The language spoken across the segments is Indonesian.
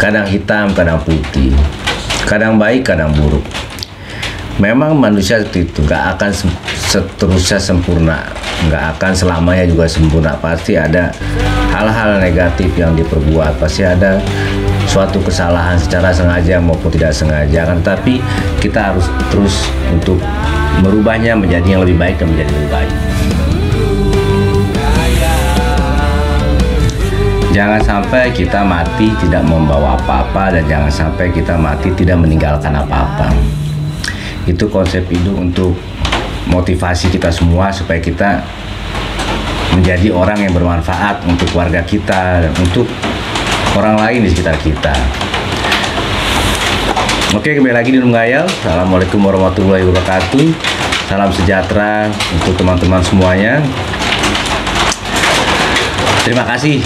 kadang hitam, kadang putih, kadang baik, kadang buruk. Memang manusia seperti itu, nggak akan seterusnya sempurna, nggak akan selamanya juga sempurna. Pasti ada hal-hal negatif yang diperbuat, pasti ada suatu kesalahan secara sengaja maupun tidak sengaja. Tapi kita harus terus untuk merubahnya menjadi yang lebih baik dan menjadi lebih baik. Jangan sampai kita mati tidak membawa apa-apa, dan jangan sampai kita mati tidak meninggalkan apa-apa. Itu konsep hidup untuk motivasi kita semua supaya kita menjadi orang yang bermanfaat untuk keluarga kita dan untuk orang lain di sekitar kita. Oke, kembali lagi di Menggayal. Assalamualaikum warahmatullahi wabarakatuh. Salam sejahtera untuk teman-teman semuanya. Terima kasih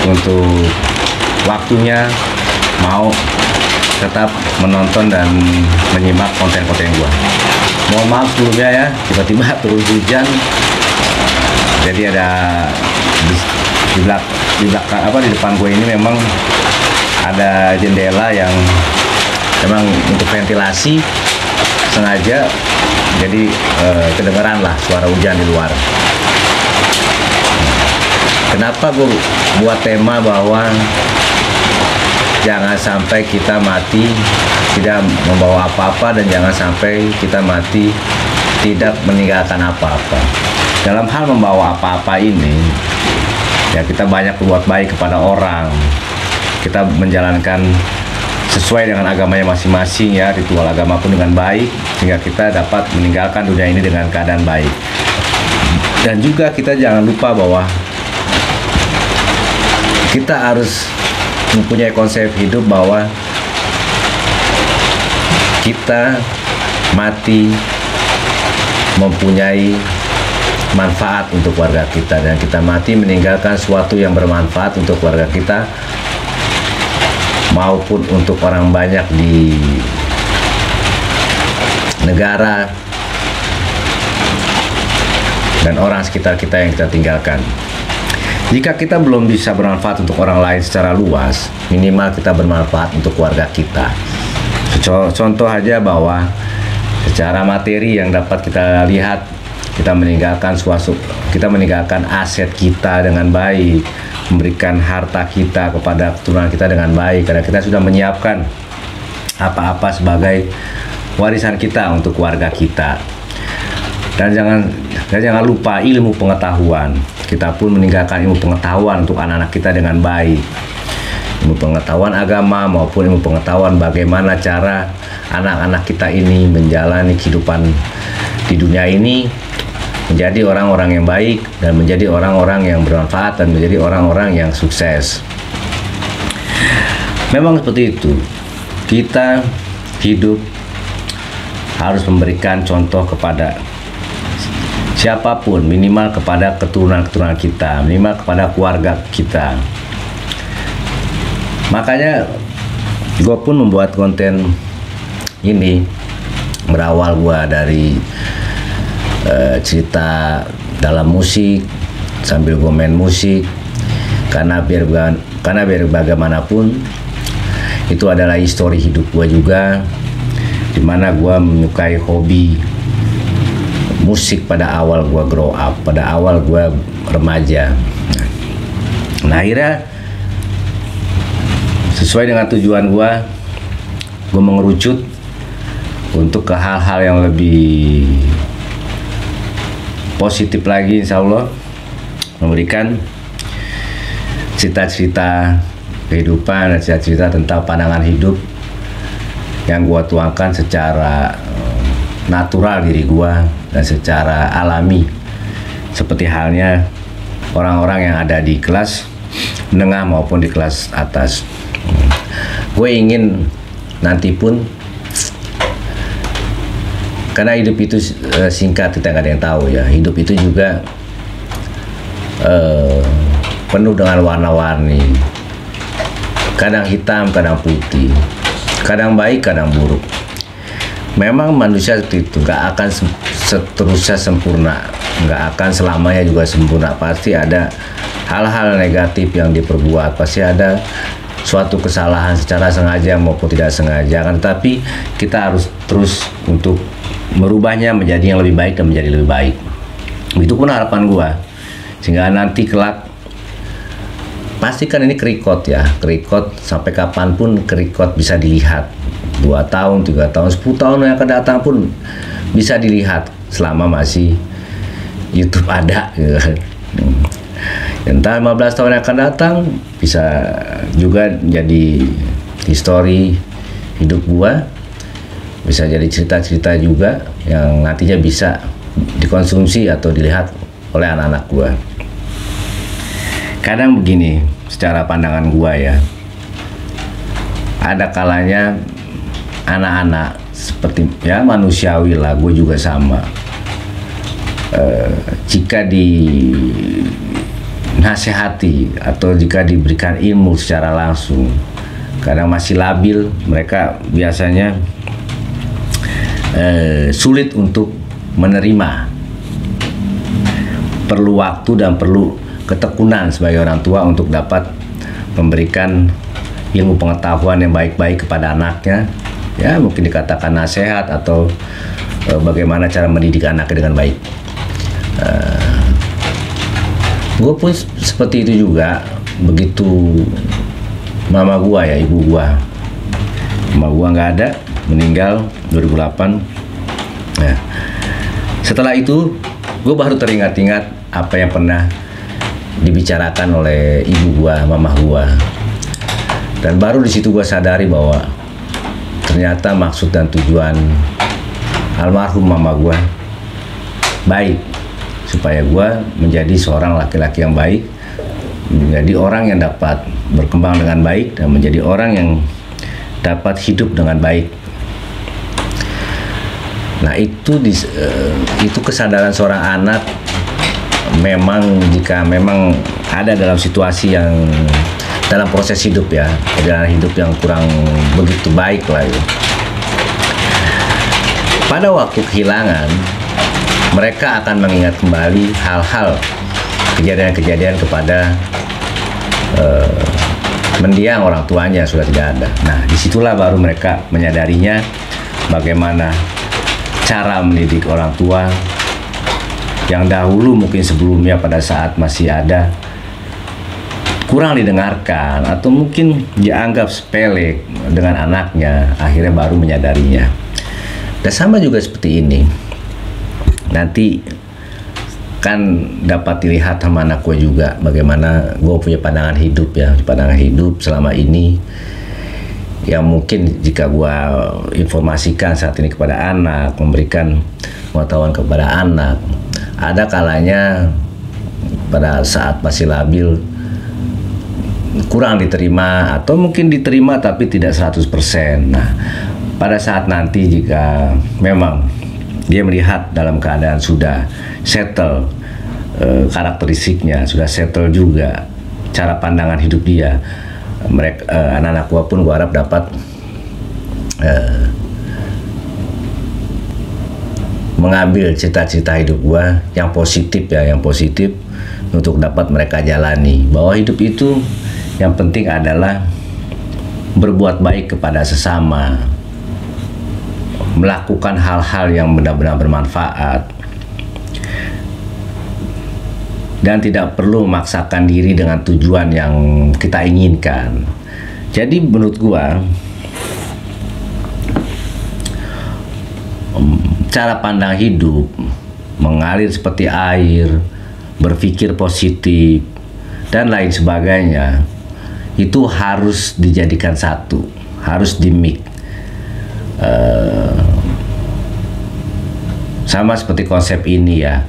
untuk waktunya mau tetap menonton dan menyimak konten-konten gua. Mohon maaf sebelumnya ya, tiba-tiba turun hujan. Jadi ada di belakang di depan gue ini memang ada jendela yang memang untuk ventilasi sengaja, jadi kedengeran lah suara hujan di luar. Kenapa gue buat tema bahwa jangan sampai kita mati tidak membawa apa-apa, dan jangan sampai kita mati tidak meninggalkan apa-apa. Dalam hal membawa apa-apa ini, ya kita banyak berbuat baik kepada orang. Kita menjalankan sesuai dengan agamanya masing-masing ya, ritual agama pun dengan baik, sehingga kita dapat meninggalkan dunia ini dengan keadaan baik. Dan juga kita jangan lupa bahwa kita harus mempunyai konsep hidup bahwa kita mati mempunyai manfaat untuk keluarga kita, dan kita mati meninggalkan sesuatu yang bermanfaat untuk keluarga kita maupun untuk orang banyak di negara dan orang sekitar kita yang kita tinggalkan. Jika kita belum bisa bermanfaat untuk orang lain secara luas, minimal kita bermanfaat untuk keluarga kita. Contoh aja bahwa secara materi yang dapat kita lihat, kita meninggalkan aset kita dengan baik, memberikan harta kita kepada keturunan kita dengan baik, karena kita sudah menyiapkan apa-apa sebagai warisan kita untuk keluarga kita. Dan jangan lupa ilmu pengetahuan. Kita pun meninggalkan ilmu pengetahuan untuk anak-anak kita dengan baik. Ilmu pengetahuan agama maupun ilmu pengetahuan bagaimana cara anak-anak kita ini menjalani kehidupan di dunia ini menjadi orang-orang yang baik dan menjadi orang-orang yang bermanfaat dan menjadi orang-orang yang sukses. Memang seperti itu. Kita hidup harus memberikan contoh kepada siapapun, minimal kepada keturunan-keturunan kita, minimal kepada keluarga kita. Makanya gue pun membuat konten ini berawal gue dari cerita dalam musik sambil gue main musik, karena biar bagaimanapun itu adalah histori hidup gue juga, dimana gue menyukai hobi musik pada awal gue grow up, pada awal gue remaja. Nah akhirnya sesuai dengan tujuan gue mengerucut untuk ke hal-hal yang lebih positif lagi, insya Allah memberikan cerita-cerita kehidupan dan cerita-cerita tentang pandangan hidup yang gue tuangkan secara natural diri gue dan secara alami, seperti halnya orang-orang yang ada di kelas menengah maupun di kelas atas. Gue ingin nanti pun, karena hidup itu singkat, kita nggak ada yang tahu ya, hidup itu juga penuh dengan warna-warni, kadang hitam, kadang putih, kadang baik, kadang buruk. Memang manusia seperti itu, nggak akan seterusnya sempurna, nggak akan selamanya juga sempurna. Pasti ada hal-hal negatif yang diperbuat, pasti ada suatu kesalahan secara sengaja maupun tidak sengaja, kan, tapi kita harus terus untuk merubahnya menjadi yang lebih baik dan menjadi lebih baik. Begitupun harapan gua, sehingga nanti kelak pastikan ini kerikot ya, kerikot sampai kapanpun kerikot bisa dilihat, 2 tahun, 3 tahun, 10 tahun yang akan datang pun bisa dilihat selama masih YouTube ada gitu kan. Entah 15 tahun yang akan datang bisa juga jadi histori hidup gua, bisa jadi cerita-cerita juga yang nantinya bisa dikonsumsi atau dilihat oleh anak-anak gua. Kadang begini, secara pandangan gua ya, ada kalanya anak-anak seperti ya manusiawi lah, gue juga sama. Jika dinasehati atau jika diberikan ilmu secara langsung, kadang masih labil, mereka biasanya sulit untuk menerima. Perlu waktu dan perlu ketekunan sebagai orang tua untuk dapat memberikan ilmu pengetahuan yang baik-baik kepada anaknya, ya mungkin dikatakan nasihat atau bagaimana cara mendidik anaknya dengan baik. Gue pun seperti itu juga, begitu mama gua ya, ibu gua, mama gua nggak ada, meninggal 2008 ya. Setelah itu gue baru teringat-ingat apa yang pernah dibicarakan oleh ibu gua, mamah gua, dan baru di situ gua sadari bahwa ternyata maksud dan tujuan almarhum mama gua baik, supaya gua menjadi seorang laki-laki yang baik, menjadi orang yang dapat berkembang dengan baik dan menjadi orang yang dapat hidup dengan baik. Nah itu kesadaran seorang anak. Memang jika memang ada dalam situasi yang dalam proses hidup ya, perjalanan hidup yang kurang begitu baik lah ya, pada waktu kehilangan mereka akan mengingat kembali hal-hal, kejadian-kejadian kepada mendiang orang tuanya sudah tidak ada. Nah disitulah baru mereka menyadarinya bagaimana cara mendidik orang tua yang dahulu mungkin sebelumnya pada saat masih ada kurang didengarkan atau mungkin dianggap sepele dengan anaknya, akhirnya baru menyadarinya. Dan sama juga seperti ini, nanti kan dapat dilihat sama anak gue juga bagaimana gue punya pandangan hidup ya, pandangan hidup selama ini yang mungkin jika gue informasikan saat ini kepada anak, memberikan pengetahuan kepada anak, ada kalanya pada saat masih labil kurang diterima atau mungkin diterima tapi tidak 100%. Nah, pada saat nanti jika memang dia melihat dalam keadaan sudah settle karakteristiknya, sudah settle juga cara pandangan hidup dia, mereka anak-anak gua pun gua harap dapat mengambil cita-cita hidup gua yang positif ya, yang positif untuk dapat mereka jalani, bahwa hidup itu yang penting adalah berbuat baik kepada sesama, melakukan hal-hal yang benar-benar bermanfaat, dan tidak perlu memaksakan diri dengan tujuan yang kita inginkan. Jadi menurut gua cara pandang hidup mengalir seperti air, berpikir positif dan lain sebagainya itu harus dijadikan satu, harus di-mix. Sama seperti konsep ini ya,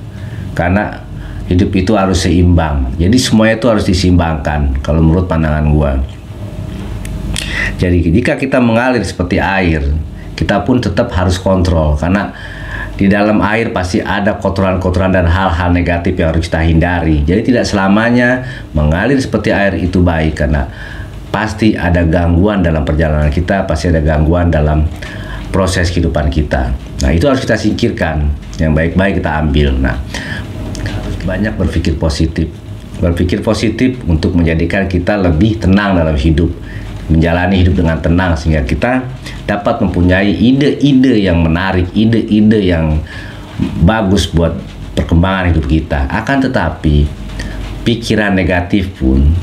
karena hidup itu harus seimbang, jadi semuanya itu harus diseimbangkan kalau menurut pandangan gua. Jadi jika kita mengalir seperti air, kita pun tetap harus kontrol, karena di dalam air pasti ada kotoran-kotoran dan hal-hal negatif yang harus kita hindari. Jadi tidak selamanya mengalir seperti air itu baik, karena pasti ada gangguan dalam perjalanan kita, pasti ada gangguan dalam proses kehidupan kita. Nah itu harus kita singkirkan, yang baik-baik kita ambil. Nah harus banyak berpikir positif, Berpikir positif untuk menjadikan kita lebih tenang dalam hidup, menjalani hidup dengan tenang, sehingga kita dapat mempunyai ide-ide yang menarik, ide-ide yang bagus buat perkembangan hidup kita. Akan tetapi pikiran negatif pun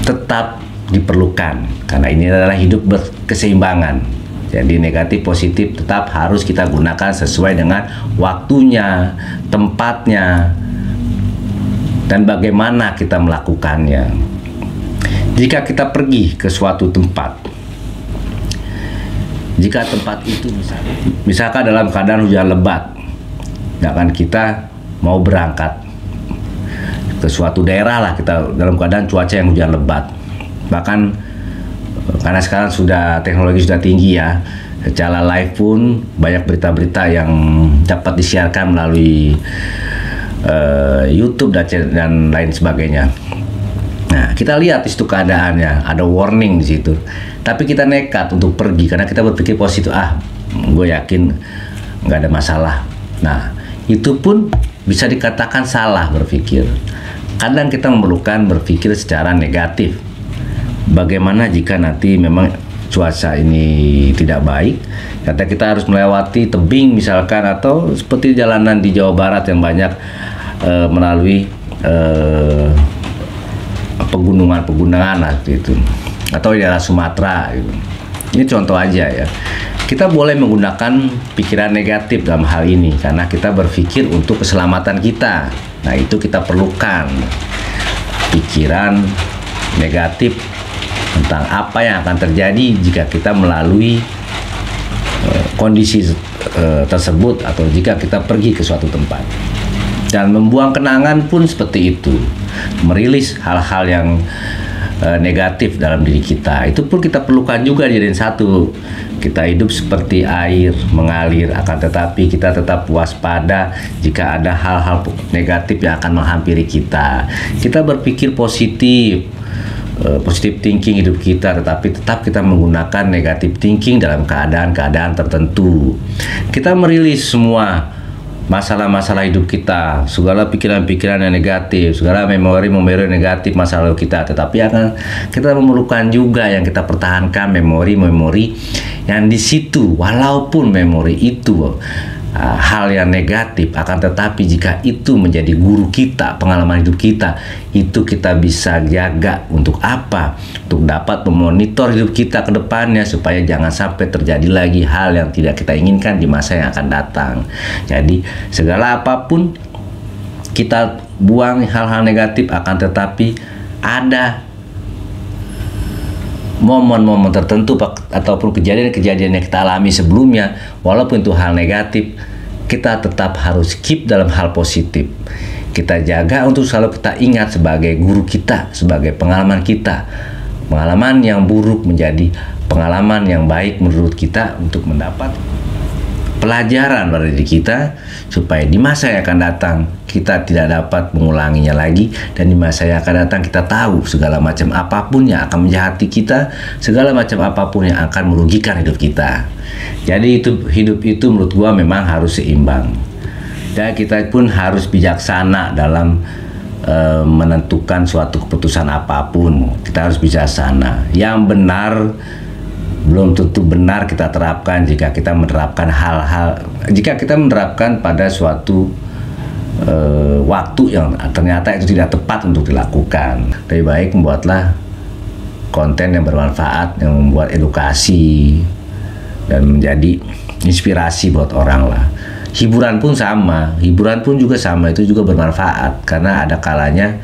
tetap diperlukan, karena ini adalah hidup berkeseimbangan. Jadi negatif positif tetap harus kita gunakan sesuai dengan waktunya, tempatnya, dan bagaimana kita melakukannya. Jika kita pergi ke suatu tempat, jika tempat itu misalkan dalam keadaan hujan lebat, sedangkan kita mau berangkat ke suatu daerah lah, kita dalam keadaan cuaca yang hujan lebat, bahkan karena sekarang teknologi sudah tinggi ya, secara live pun banyak berita-berita yang dapat disiarkan melalui YouTube dan lain sebagainya. Nah, kita lihat di situ keadaannya, ada warning di situ. Tapi kita nekat untuk pergi karena kita berpikir positif, gue yakin nggak ada masalah. Nah, itu pun bisa dikatakan salah berpikir. Kadang kita memerlukan berpikir secara negatif. Bagaimana jika nanti memang cuaca ini tidak baik, kata kita harus melewati tebing misalkan, atau seperti jalanan di Jawa Barat yang banyak melalui pegunungan lah gitu, atau di daerah Sumatera gitu. Ini contoh aja ya. Kita boleh menggunakan pikiran negatif dalam hal ini karena kita berpikir untuk keselamatan kita. Nah, itu kita perlukan pikiran negatif tentang apa yang akan terjadi jika kita melalui kondisi tersebut, atau jika kita pergi ke suatu tempat. Dan membuang kenangan pun seperti itu, merilis hal-hal yang negatif dalam diri kita. Itu pun kita perlukan juga jadiin satu. Kita hidup seperti air mengalir, akan tetapi kita tetap waspada jika ada hal-hal negatif yang akan menghampiri kita. Kita berpikir positif, positive thinking hidup kita, tetapi tetap kita menggunakan negative thinking dalam keadaan-keadaan tertentu. Kita merilis semua masalah-masalah hidup kita, segala pikiran-pikiran yang negatif, segala memori-memori negatif masalah kita, tetapi akan kita memerlukan juga yang kita pertahankan memori-memori yang di situ, walaupun memori itu hal yang negatif, akan tetapi jika itu menjadi guru kita, pengalaman hidup kita, itu kita bisa jaga untuk apa? Untuk dapat memonitor hidup kita ke depannya supaya jangan sampai terjadi lagi hal yang tidak kita inginkan di masa yang akan datang. Jadi segala apapun kita buang hal-hal negatif, akan tetapi ada momen-momen tertentu ataupun kejadian-kejadian yang kita alami sebelumnya, walaupun itu hal negatif, kita tetap harus keep dalam hal positif. Kita jaga untuk selalu kita ingat sebagai guru kita, sebagai pengalaman kita. Pengalaman yang buruk menjadi pengalaman yang baik menurut kita untuk mendapat pelajaran pada diri kita, supaya di masa yang akan datang kita tidak dapat mengulanginya lagi, dan di masa yang akan datang kita tahu segala macam apapun yang akan menjahati kita, segala macam apapun yang akan merugikan hidup kita. Jadi hidup itu menurut gua memang harus seimbang, dan kita pun harus bijaksana dalam menentukan suatu keputusan apapun. Kita harus bijaksana. Yang benar belum tentu benar kita terapkan jika kita menerapkan jika kita menerapkan pada suatu waktu yang ternyata itu tidak tepat untuk dilakukan. Lebih baik membuatlah konten yang bermanfaat, yang membuat edukasi dan menjadi inspirasi buat orang lah. Hiburan pun sama, hiburan pun juga sama, itu juga bermanfaat karena ada kalanya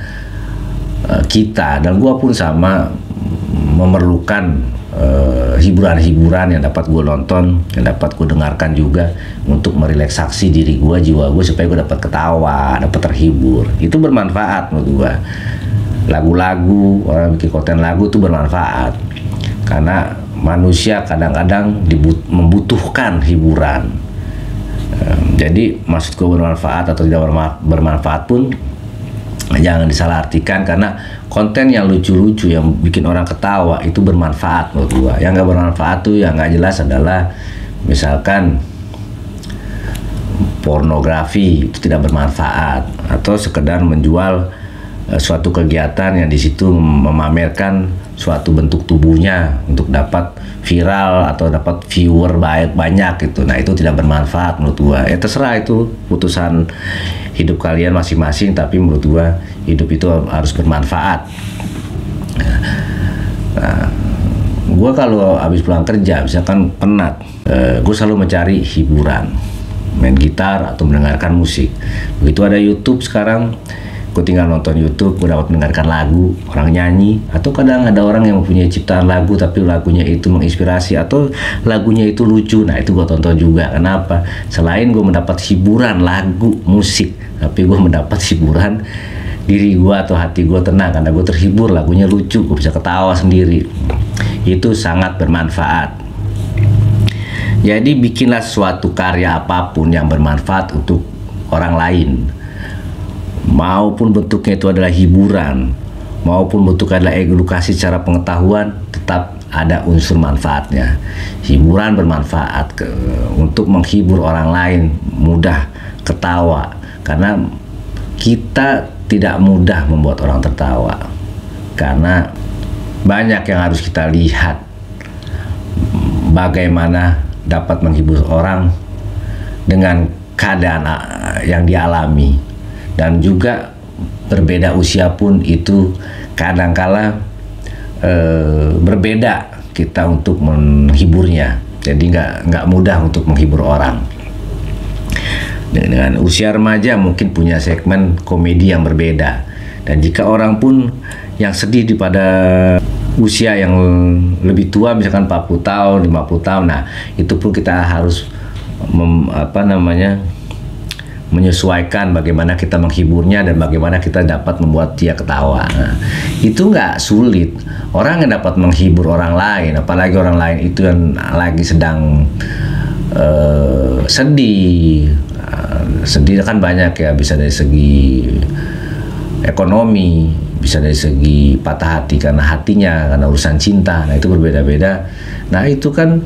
kita dan gua pun sama memerlukan hiburan-hiburan yang dapat gue nonton, yang dapat gue dengarkan juga untuk merelaksasi diri gue, jiwa gue, supaya gue dapat ketawa, dapat terhibur. Itu bermanfaat menurut gue. Lagu-lagu, orang bikin konten lagu itu bermanfaat karena manusia kadang-kadang membutuhkan hiburan. Jadi maksud gue bermanfaat atau tidak bermanfaat pun jangan disalahartikan, karena konten yang lucu-lucu yang bikin orang ketawa itu bermanfaat menurut gua. Yang nggak bermanfaat tuh, yang nggak jelas adalah misalkan pornografi, itu tidak bermanfaat, atau sekedar menjual suatu kegiatan yang di situ memamerkan suatu bentuk tubuhnya untuk dapat viral atau dapat viewer banyak gitu. Nah, itu tidak bermanfaat menurut gua. Terserah, itu putusan hidup kalian masing-masing, tapi menurut gua hidup itu harus bermanfaat. Nah, gua kalau habis pulang kerja misalkan penat, gua selalu mencari hiburan, main gitar atau mendengarkan musik. Begitu ada YouTube sekarang, gue tinggal nonton YouTube, gue dapat mendengarkan lagu, orang nyanyi, atau kadang ada orang yang mempunyai ciptaan lagu tapi lagunya itu menginspirasi atau lagunya itu lucu. Nah, itu gue tonton juga. Kenapa? Selain gue mendapat hiburan lagu, musik, tapi gue mendapat hiburan diri gue atau hati gue tenang karena gue terhibur, lagunya lucu, gue bisa ketawa sendiri. Itu sangat bermanfaat. Jadi bikinlah suatu karya apapun yang bermanfaat untuk orang lain, maupun bentuknya itu adalah hiburan, maupun bentuknya adalah edukasi secara pengetahuan, tetap ada unsur manfaatnya. Hiburan bermanfaat untuk menghibur orang lain, mudah ketawa, karena kita tidak mudah membuat orang tertawa, karena banyak yang harus kita lihat bagaimana dapat menghibur orang dengan keadaan yang dialami. Dan juga berbeda usia pun itu kadangkala berbeda kita untuk menghiburnya. Jadi nggak mudah untuk menghibur orang. Dengan usia remaja mungkin punya segmen komedi yang berbeda. Dan jika orang pun yang sedih pada usia yang lebih tua, misalkan 40 tahun, 50 tahun, nah itu pun kita harus menyesuaikan bagaimana kita menghiburnya dan bagaimana kita dapat membuat dia ketawa. Nah, itu nggak sulit. Orang yang dapat menghibur orang lain, apalagi orang lain itu yang lagi sedang sedih. Sedih kan banyak ya, bisa dari segi ekonomi, bisa dari segi patah hati karena hatinya, karena urusan cinta. Nah, itu berbeda-beda. Nah, itu kan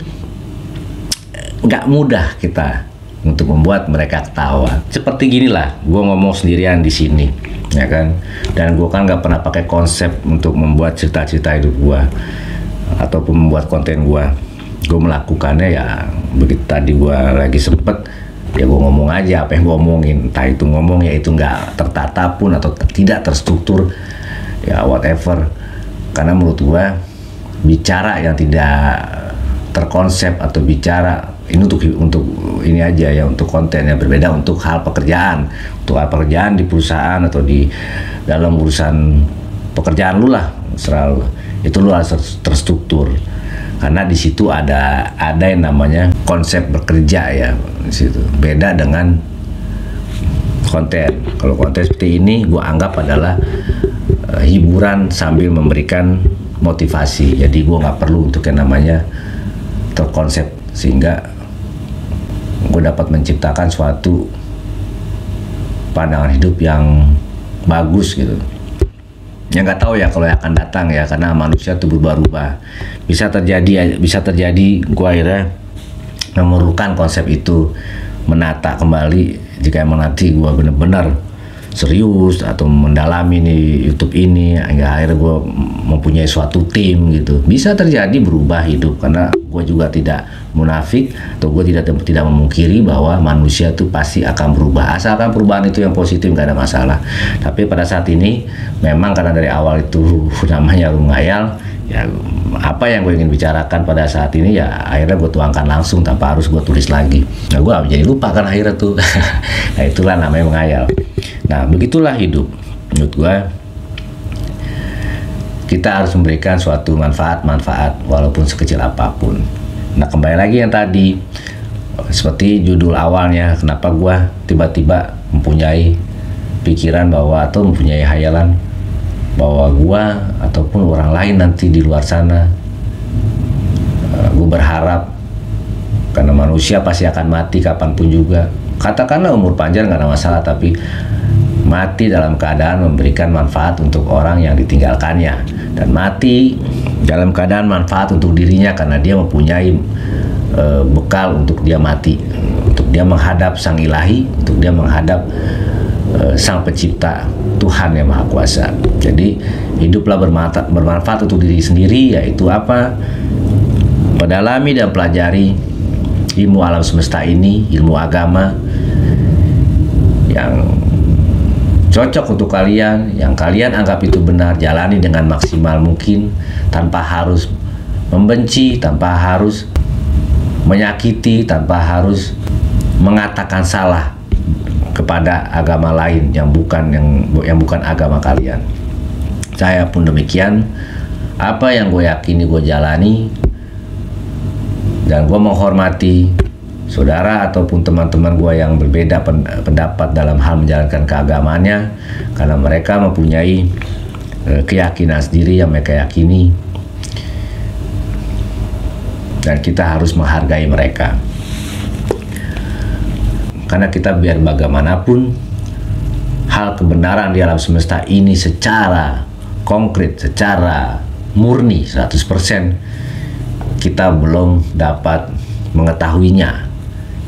nggak mudah kita untuk membuat mereka ketawa. Seperti ginilah, gue ngomong sendirian di sini, ya kan? Dan gue kan nggak pernah pakai konsep untuk membuat cerita-cerita hidup gue ataupun membuat konten gue. Gue melakukannya ya begitu tadi gue lagi sempet, ya gue ngomong aja apa yang gue omongin. Entah itu ngomong ya itu nggak tertata pun atau tidak terstruktur, ya whatever. Karena menurut gue bicara yang tidak terkonsep atau bicara ini untuk ini aja ya, untuk konten yang berbeda, untuk hal pekerjaan, untuk hal pekerjaan di perusahaan atau di dalam urusan pekerjaan lu lah, selalu itu lu harus terstruktur, karena di situ ada yang namanya konsep bekerja ya. Di situ beda dengan konten. Kalau konten seperti ini gue anggap adalah hiburan sambil memberikan motivasi. Jadi gue nggak perlu untuk yang namanya terkonsep, sehingga gue dapat menciptakan suatu pandangan hidup yang bagus gitu. Yang nggak tahu ya kalau yang akan datang ya, karena manusia itu berubah-ubah. Bisa terjadi gue akhirnya memerlukan konsep itu, menata kembali jika emang nanti gue benar-benar serius atau mendalami nih YouTube ini, hingga akhirnya gue mempunyai suatu tim gitu. Bisa terjadi berubah hidup, karena gue juga tidak munafik atau gue tidak memungkiri bahwa manusia itu pasti akan berubah, asalkan perubahan itu yang positif, gak ada masalah. Tapi pada saat ini memang karena dari awal itu namanya ngayal ya, apa yang gue ingin bicarakan pada saat ini ya akhirnya gue tuangkan langsung tanpa harus gue tulis lagi. Nah, gue jadi lupa kan akhirnya tuh. Nah, itulah namanya menghayal. Nah, begitulah hidup. Menurut gue kita harus memberikan suatu manfaat walaupun sekecil apapun. Nah, kembali lagi yang tadi, seperti judul awalnya, kenapa gue tiba-tiba mempunyai pikiran bahwa atau mempunyai hayalan bahwa gue ataupun orang lain nanti di luar sana, gue berharap, karena manusia pasti akan mati kapanpun juga. Katakanlah umur panjang gak ada masalah, tapi mati dalam keadaan memberikan manfaat untuk orang yang ditinggalkannya, dan mati dalam keadaan manfaat untuk dirinya karena dia mempunyai bekal untuk dia mati, untuk dia menghadap sang ilahi, untuk dia menghadap sang pencipta, Tuhan yang Maha Kuasa. Jadi hiduplah bermanfaat untuk diri sendiri, yaitu apa? Pendalami dan pelajari ilmu alam semesta ini, ilmu agama yang cocok untuk kalian, yang kalian anggap itu benar. Jalani dengan maksimal mungkin, tanpa harus membenci, tanpa harus menyakiti, tanpa harus mengatakan salah kepada agama lain yang bukan agama kalian. Saya pun demikian. Apa yang gue yakini gue jalani, dan gue menghormati saudara ataupun teman-teman gue yang berbeda pendapat dalam hal menjalankan keagamaannya, karena mereka mempunyai keyakinan sendiri yang mereka yakini, dan kita harus menghargai mereka. Karena kita biar bagaimanapun, hal kebenaran di alam semesta ini secara konkret, secara murni 100%, kita belum dapat mengetahuinya,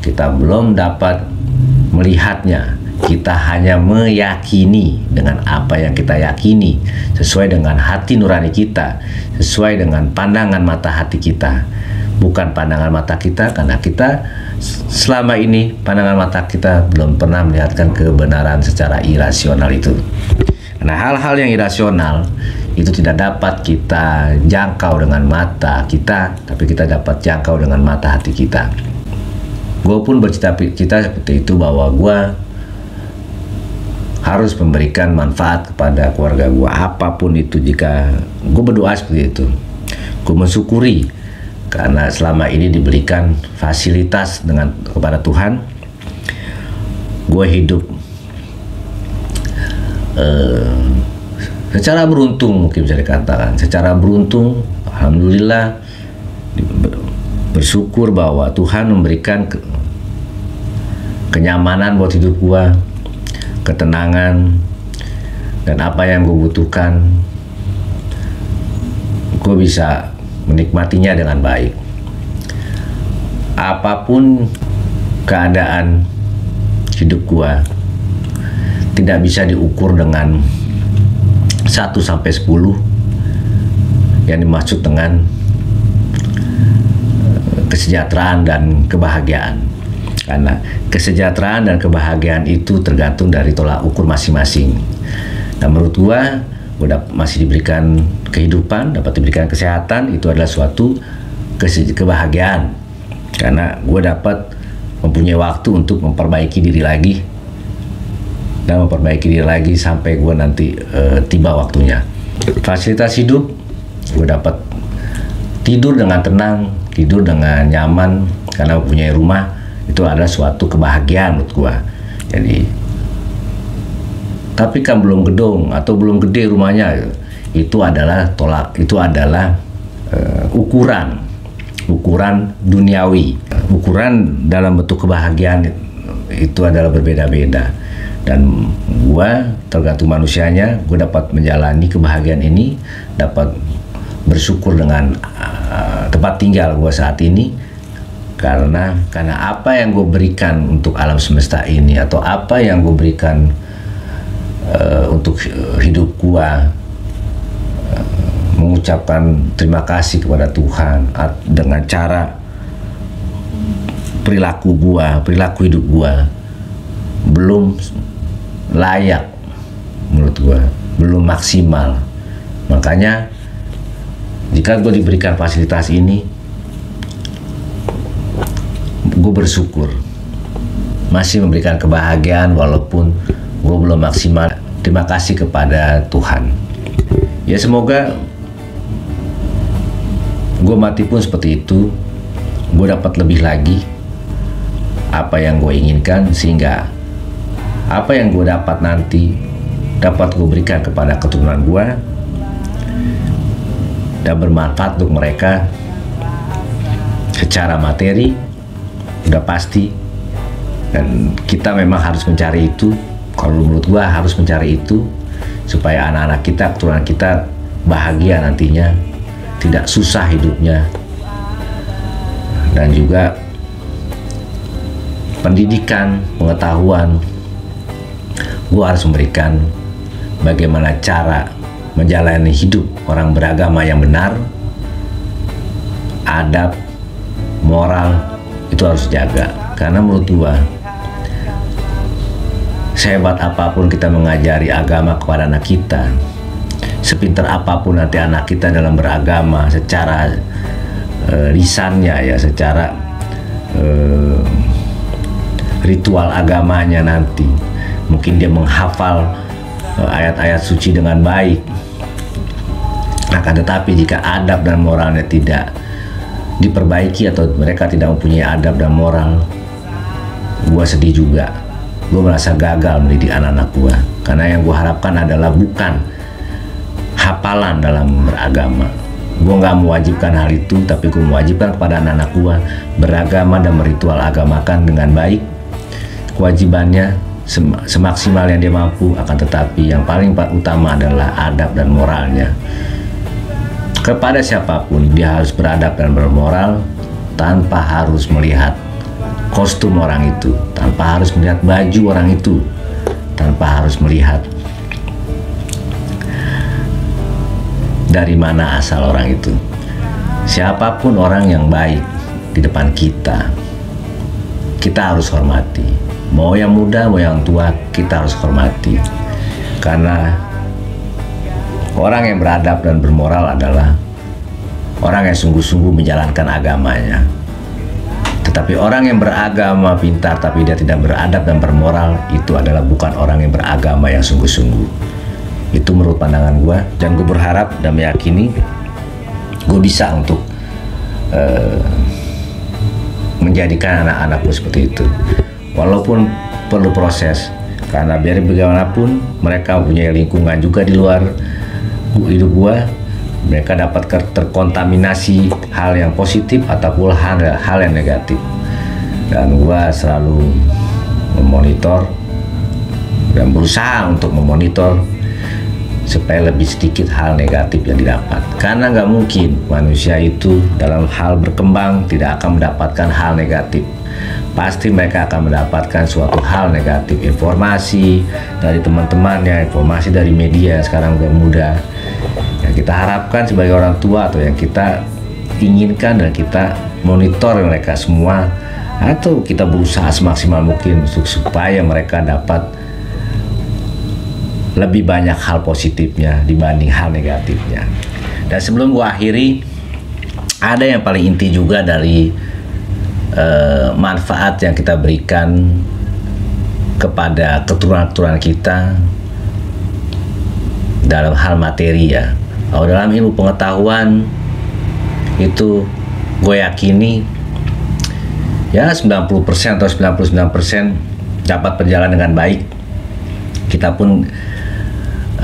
kita belum dapat melihatnya. Kita hanya meyakini dengan apa yang kita yakini, sesuai dengan hati nurani kita, sesuai dengan pandangan mata hati kita, bukan pandangan mata kita, karena kita selama ini pandangan mata kita belum pernah melihatkan kebenaran secara irasional itu. Nah, hal-hal yang irasional itu tidak dapat kita jangkau dengan mata kita, tapi kita dapat jangkau dengan mata hati kita. Gue pun bercita-cita seperti itu, bahwa gue harus memberikan manfaat kepada keluarga gue, apapun itu. Jika gue berdoa seperti itu, gue mensyukuri karena selama ini diberikan fasilitas kepada Tuhan. Gue hidup secara beruntung, mungkin bisa dikatakan secara beruntung. Alhamdulillah, bersyukur bahwa Tuhan memberikan kenyamanan buat hidup gua, ketenangan, dan apa yang gue butuhkan, gue bisa menikmatinya dengan baik. Apapun keadaan hidup gua, tidak bisa diukur dengan 1 sampai 10 yang dimaksud dengan kesejahteraan dan kebahagiaan. Karena kesejahteraan dan kebahagiaan itu tergantung dari tolak ukur masing-masing. Dan menurut gua masih diberikan kehidupan, dapat diberikan kesehatan, itu adalah suatu kebahagiaan. Karena gua dapat mempunyai waktu untuk memperbaiki diri lagi, dan memperbaiki diri lagi sampai gue nanti tiba waktunya. Fasilitas hidup, gue dapat tidur dengan tenang, tidur dengan nyaman, karena mempunyai rumah, itu adalah suatu kebahagiaan menurut gue. Jadi, tapi kan belum gedung atau belum gede rumahnya, itu adalah ukuran duniawi. Ukuran dalam bentuk kebahagiaan itu adalah berbeda-beda. Dan gua tergantung manusianya, gue dapat menjalani kebahagiaan ini, dapat bersyukur dengan tempat tinggal gue saat ini, karena apa yang gue berikan untuk alam semesta ini, atau apa yang gue berikan untuk hidup gue, mengucapkan terima kasih kepada Tuhan dengan cara perilaku hidup gue belum layak menurut gue, belum maksimal. Makanya jika gue diberikan fasilitas ini, gue bersyukur, masih memberikan kebahagiaan walaupun gue belum maksimal. Terima kasih kepada Tuhan. Ya, semoga gue mati pun seperti itu, gue dapat lebih lagi apa yang gue inginkan, sehingga apa yang gue dapat nanti dapat gue berikan kepada keturunan gue dan bermanfaat untuk mereka secara materi, udah pasti. Dan kita memang harus mencari itu. Kalau menurut gue harus mencari itu, supaya anak-anak kita, keturunan kita bahagia nantinya, tidak susah hidupnya. Dan juga pendidikan, pengetahuan, gue harus memberikan bagaimana cara menjalani hidup orang beragama yang benar. Adab, moral itu harus jaga. Karena menurut gua, sehebat apapun kita mengajari agama kepada anak kita, sepintar apapun nanti anak kita dalam beragama secara lisannya ya, secara ritual agamanya nanti, mungkin dia menghafal ayat-ayat suci dengan baik, akan tetapi jika adab dan moralnya tidak diperbaiki atau mereka tidak mempunyai adab dan moral, gua sedih juga. Gua merasa gagal mendidik anak-anak gua, karena yang gua harapkan adalah bukan hafalan dalam beragama. Gua nggak mewajibkan hal itu, tapi gua mewajibkan kepada anak-anak gua beragama dan meritual agamakan dengan baik kewajibannya semaksimal yang dia mampu, akan tetapi yang paling utama adalah adab dan moralnya. Kepada siapapun dia harus beradab dan bermoral, tanpa harus melihat kostum orang itu, tanpa harus melihat baju orang itu, tanpa harus melihat dari mana asal orang itu. Siapapun orang yang baik di depan kita, kita harus hormati. Mau yang muda, mau yang tua, kita harus hormati. Karena orang yang beradab dan bermoral adalah orang yang sungguh-sungguh menjalankan agamanya. Tetapi orang yang beragama pintar tapi dia tidak beradab dan bermoral, itu adalah bukan orang yang beragama yang sungguh-sungguh. Itu menurut pandangan gue, dan gue berharap dan meyakini gue bisa untuk menjadikan anak-anak gue seperti itu. Walaupun perlu proses, karena biar bagaimanapun mereka punya lingkungan juga di luar hidup gue. Mereka dapat terkontaminasi hal yang positif ataupun hal yang negatif. Dan gue selalu memonitor dan berusaha untuk memonitor supaya lebih sedikit hal negatif yang didapat. Karena nggak mungkin manusia itu dalam hal berkembang tidak akan mendapatkan hal negatif. Pasti mereka akan mendapatkan suatu hal negatif, informasi dari teman-temannya, informasi dari media sekarang udah mudah. Yang kita harapkan sebagai orang tua atau yang kita inginkan dan kita monitor mereka semua, atau kita berusaha semaksimal mungkin supaya mereka dapat lebih banyak hal positifnya dibanding hal negatifnya. Dan sebelum gua akhiri, ada yang paling inti juga dari manfaat yang kita berikan kepada keturunan-keturunan kita dalam hal materi ya. Kalau dalam ilmu pengetahuan itu gue yakini ya 90% atau 99% dapat berjalan dengan baik. Kita pun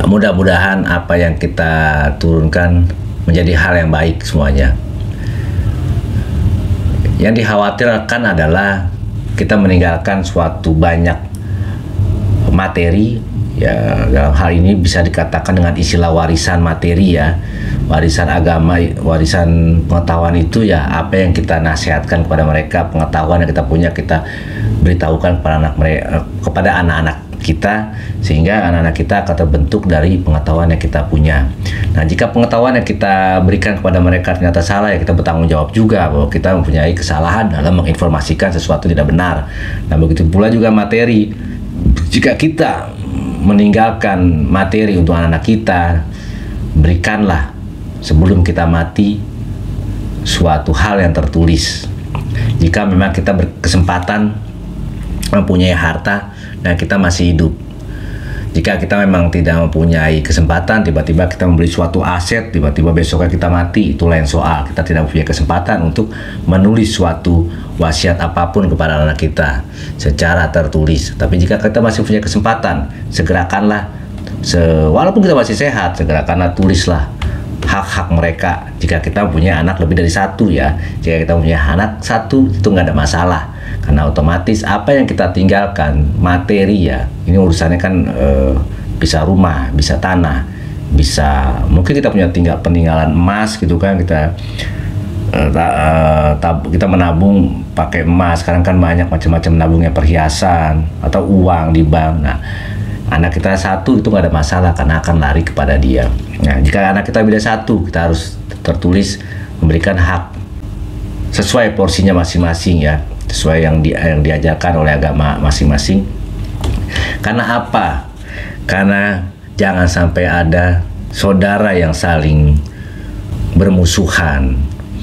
mudah-mudahan apa yang kita turunkan menjadi hal yang baik semuanya. Yang dikhawatirkan adalah kita meninggalkan suatu banyak materi ya, dalam hal ini bisa dikatakan dengan istilah warisan materi ya, warisan agama, warisan pengetahuan itu ya, apa yang kita nasihatkan kepada mereka, pengetahuan yang kita punya kita beritahukan kepada anak-anak kita, sehingga anak-anak kita akan terbentuk dari pengetahuan yang kita punya. Nah, jika pengetahuan yang kita berikan kepada mereka ternyata salah, ya kita bertanggung jawab juga bahwa kita mempunyai kesalahan dalam menginformasikan sesuatu tidak benar. Nah, begitu pula juga materi. Jika kita meninggalkan materi untuk anak-anak kita, berikanlah sebelum kita mati suatu hal yang tertulis. Jika memang kita berkesempatan mempunyai harta dan kita masih hidup. Jika kita memang tidak mempunyai kesempatan, tiba-tiba kita membeli suatu aset, tiba-tiba besoknya kita mati, itu lain soal. Kita tidak punya kesempatan untuk menulis suatu wasiat apapun kepada anak kita secara tertulis. Tapi jika kita masih punya kesempatan, segerakanlah, walaupun kita masih sehat, segerakanlah tulislah hak-hak mereka. Jika kita punya anak lebih dari satu ya, jika kita punya anak satu itu nggak ada masalah. Karena otomatis apa yang kita tinggalkan materi ya, ini urusannya kan bisa rumah, bisa tanah, bisa mungkin kita punya peninggalan emas gitu kan, kita kita menabung pakai emas. Sekarang kan banyak macam-macam nabungnya, perhiasan atau uang di bank. Nah, Anak kita satu itu nggak ada masalah karena akan lari kepada dia. Nah, jika anak kita beda satu, kita harus tertulis memberikan hak sesuai porsinya masing-masing ya, sesuai yang diajarkan oleh agama masing-masing. Karena apa? Karena jangan sampai ada saudara yang saling bermusuhan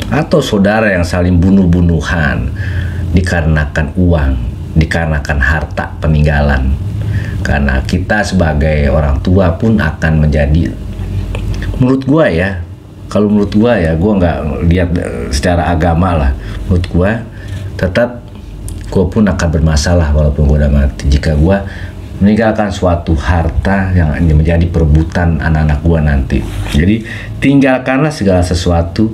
atau saudara yang saling bunuh-bunuhan dikarenakan uang, dikarenakan harta peninggalan. Karena kita sebagai orang tua pun akan menjadi, menurut gua ya, kalau menurut gua ya, gua nggak lihat secara agama lah, menurut gua tetap gua pun akan bermasalah walaupun gua udah mati jika gua meninggalkan suatu harta yang menjadi perebutan anak-anak gua nanti. Jadi tinggalkanlah segala sesuatu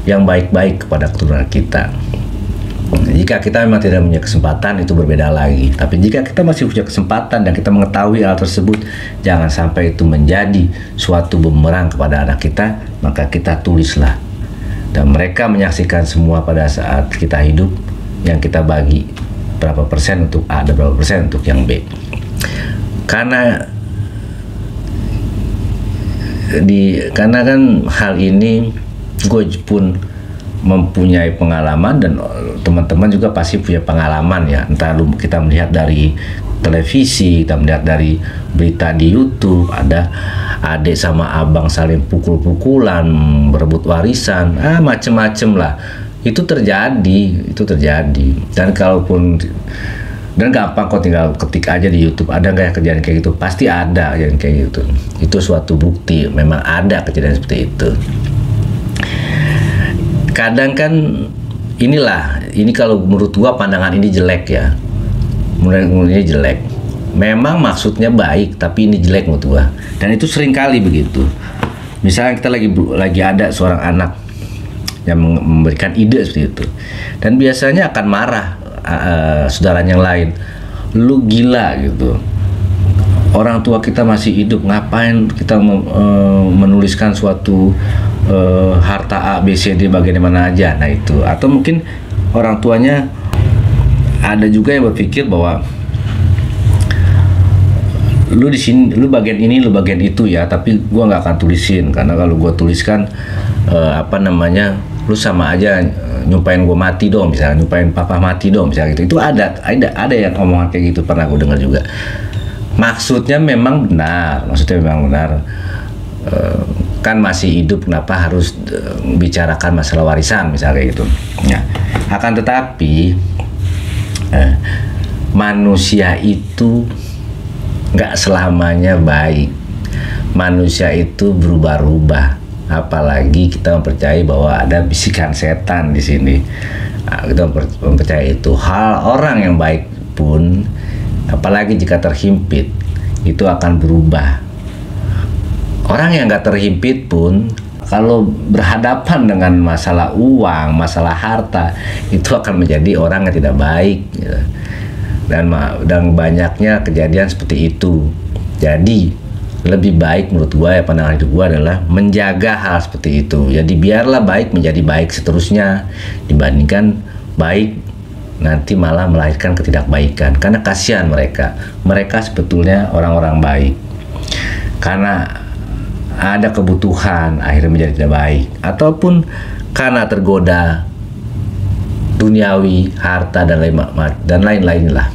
yang baik-baik kepada keturunan kita. Jika kita memang tidak punya kesempatan, itu berbeda lagi. Tapi jika kita masih punya kesempatan dan kita mengetahui hal tersebut, jangan sampai itu menjadi suatu bumerang kepada anak kita, maka kita tulislah. Dan mereka menyaksikan semua pada saat kita hidup, yang kita bagi berapa persen untuk A dan berapa persen untuk yang B. Karena kan hal ini gue pun mempunyai pengalaman dan teman-teman juga pasti punya pengalaman ya, entah kita melihat dari televisi, kita melihat dari berita di YouTube, ada adik sama abang saling pukul-pukulan, berebut warisan, macem-macem lah. Itu terjadi. Dan kalaupun, dan gampang kok tinggal ketik aja di YouTube, ada nggak ya kejadian kayak gitu? Pasti ada yang kayak gitu. Itu suatu bukti memang ada kejadian seperti itu. Kadang kan ini kalau menurut gua pandangan ini jelek ya, menurut ini jelek. Memang maksudnya baik, tapi ini jelek menurut gua. Dan itu sering kali begitu. Misalnya kita lagi ada seorang anak yang memberikan ide seperti itu, dan biasanya akan marah saudaranya yang lain, lu gila gitu. Orang tua kita masih hidup, ngapain kita menuliskan suatu harta A, B, C, D bagaimana aja. Nah itu, atau mungkin orang tuanya ada juga yang berpikir bahwa lu di sini, lu bagian ini, lu bagian itu ya, tapi gua nggak akan tulisin karena kalau gua tuliskan lu sama aja nyumpain gua mati dong, misalnya nyumpain papa mati dong, misalnya gitu. Itu ada yang omongan kayak gitu, pernah gua dengar juga. Maksudnya memang benar, kan masih hidup, kenapa harus bicarakan masalah warisan misalnya kayak gitu. Ya, akan tetapi manusia itu nggak selamanya baik. Manusia itu berubah-ubah, apalagi kita mempercayai bahwa ada bisikan setan di sini. Kita mempercayai itu. Hal orang yang baik pun, apalagi jika terhimpit, itu akan berubah. Orang yang nggak terhimpit pun, kalau berhadapan dengan masalah uang, masalah harta, itu akan menjadi orang yang tidak baik gitu. Dan banyaknya kejadian seperti itu. Jadi lebih baik menurut gua ya, pandangan hidup gua adalah menjaga hal seperti itu. Jadi biarlah baik menjadi baik seterusnya, dibandingkan baik nanti malah melahirkan ketidakbaikan. Karena kasihan mereka sebetulnya orang-orang baik, karena ada kebutuhan akhirnya menjadi tidak baik, ataupun karena tergoda duniawi, harta dan lain-lain lah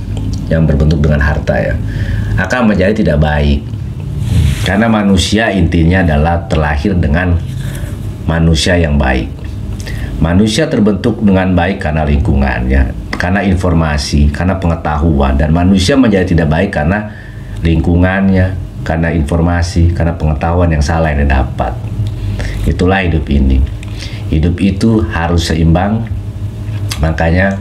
yang berbentuk dengan harta ya, akan menjadi tidak baik. Karena manusia intinya adalah terlahir dengan manusia yang baik. Manusia terbentuk dengan baik karena lingkungannya, karena informasi, karena pengetahuan, dan manusia menjadi tidak baik karena lingkungannya, karena informasi, karena pengetahuan yang salah yang didapat. Itulah hidup ini. Hidup itu harus seimbang. Makanya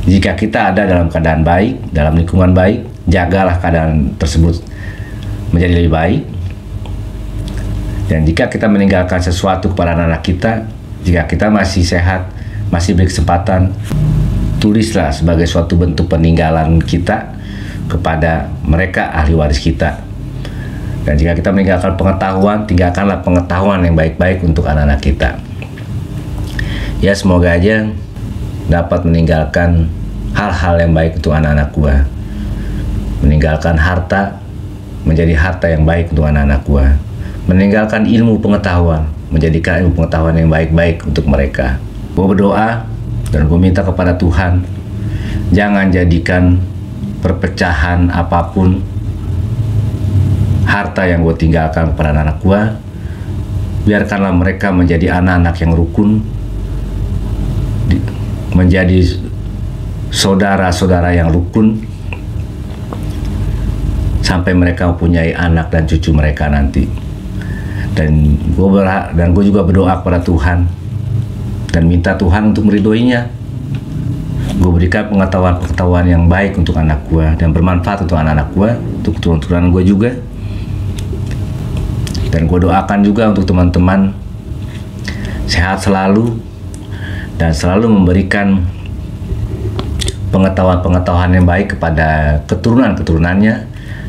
jika kita ada dalam keadaan baik, dalam lingkungan baik, jagalah keadaan tersebut menjadi lebih baik. Dan jika kita meninggalkan sesuatu kepada anak kita, jika kita masih sehat, masih berkesempatan, tulislah sebagai suatu bentuk peninggalan kita kepada mereka, ahli waris kita. Dan jika kita meninggalkan pengetahuan, tinggalkanlah pengetahuan yang baik-baik untuk anak-anak kita. Ya, semoga aja dapat meninggalkan hal-hal yang baik untuk anak-anak gua. meninggalkan harta menjadi harta yang baik untuk anak-anak gue, meninggalkan ilmu pengetahuan menjadikan ilmu pengetahuan yang baik-baik untuk mereka. Gue berdoa dan gue minta kepada Tuhan, jangan jadikan perpecahan apapun harta yang gue tinggalkan kepada anak-anak gue. Biarkanlah mereka menjadi anak-anak yang rukun, menjadi saudara-saudara yang rukun, sampai mereka mempunyai anak dan cucu mereka nanti. Dan gue juga berdoa kepada Tuhan dan minta Tuhan untuk meridhoinya. Gue berikan pengetahuan yang baik untuk anak gue dan bermanfaat untuk anak-anak gue, untuk keturunan gue juga. Dan gue doakan juga untuk teman-teman sehat selalu dan selalu memberikan pengetahuan-pengetahuan yang baik kepada keturunan-keturunannya,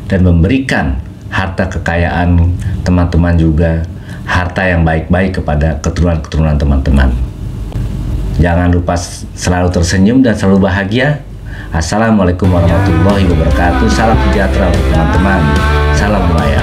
dan memberikan harta kekayaan teman-teman juga, harta yang baik-baik kepada keturunan-keturunan teman-teman. Jangan lupa selalu tersenyum dan selalu bahagia. Assalamualaikum warahmatullahi wabarakatuh. Salam sejahtera untuk teman-teman. Salam Buaya.